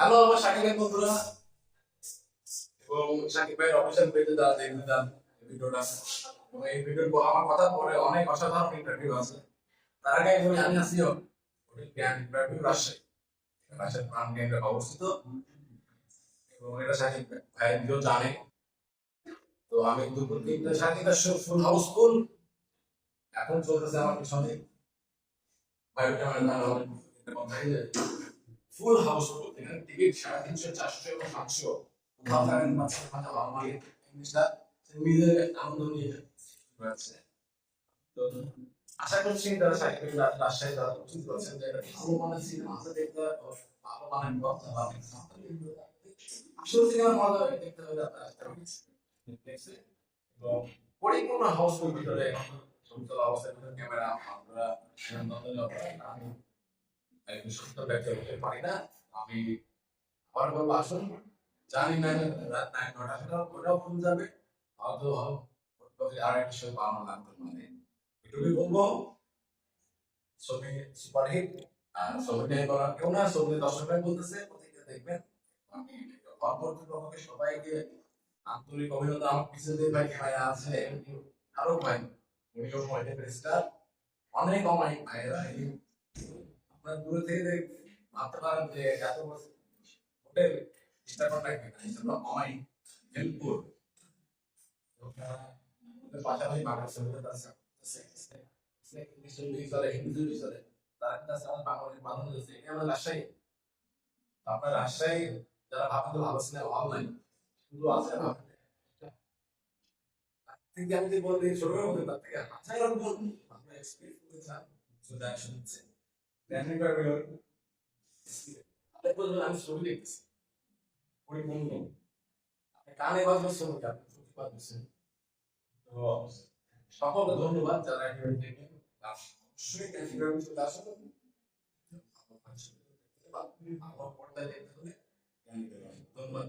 Hello আমার শাকিলের বন্ধুরা এবং শাকিব ভাইয়ের অফিসিয়াল পেজে যারা দেখতে চান ভিডিওটা এবং এই ভিডিওর আমার কথা পরে অনেক অসাধারণ ইন্টারভিউ আছে। তার আগে আমি আমি আসিও hotel grand interview Rajshahi Rajshahi প্রাণ কেন্দ্রে অবস্থিত এবং এটা শাকিব ভাই কেউ জানে। তো আমি দুপুর তিনটে সাড়ে তিনটার ফুল হাউসফুল এখন চলতেছে আমার পিছনে বায়োটা ফুল হাউসফুল এখানে টিকিট 350 400 এবং 500 ভাবলেন মাছের কথা আমার জিনিসটা মিলে আনন্দ নিয়ে রয়েছে। তো আশা করছি যারা সাইকেল রাজশাহী তারা বুঝতে পারছেন যে এটা ভালো মানের সিনেমা আছে দেখতে ভালো মানের কথা আসলে সিনেমা মজা দেখতে হলে আপনারা দেখছে এবং পরিপূর্ণ হাউসফুল ভিতরে ছবি তোলা অবস্থায় ক্যামেরা আমরা আমি একটু সত্য ব্যক্তি হতে পারি না। আমি আবার বলবো আসুন জানি না রাত 9-9টা ওটাও ভুল যাবে হয়তো আর একটা সময় পাওয়া লাগবে মানে এটুকুই বলবো ছবি সুপারহিট আর ছবি নিয়ে করা কেউ না ছবি দর্শকরাই বলতেছে প্রত্যেকটা দেখবেন। আমি কর্মকর্তাকে সবাইকে আন্তরিক অভিনন্দন আমার পিছনে ভাই ভাই আছে আরো ভাই উনিও মহিলা স্টার অনেক অমায়িক ভাইয়েরা আপনার দূরে থেকে ভাবতে পারেন যে এত হোটেল চেষ্টা করা হিসাবে অমায়িক হেল্পফুল পাশাপাশি বাংলাদেশের মধ্যে তার ইংলিশ চলে হিন্দি চলে তার কাছে আমার বাংলাদেশ বাধা হয়েছে এটা আমার রাজশাহী আপনার রাজশাহী যারা ভাবতে ভালো সিনেমা অনলাইন শুধু আছে ভাবতে থেকে আমি যে বলি ছোটবেলা মধ্যে তার থেকে হাজার গুণ আপনার এক্সপিরিয়েন্স করতে চান সেটা শুনছে আমি ছবি দেখতেছি পরিপূর্ণ কানে বাজবে ছবি আপনি ছবি পাচ্ছেন। তো সকলকে ধন্যবাদ যারা একেবারে দেখেন অবশ্যই ক্যান্সিডার চলে আসুন আমার পর্দায় দেখতে হলে ধন্যবাদ।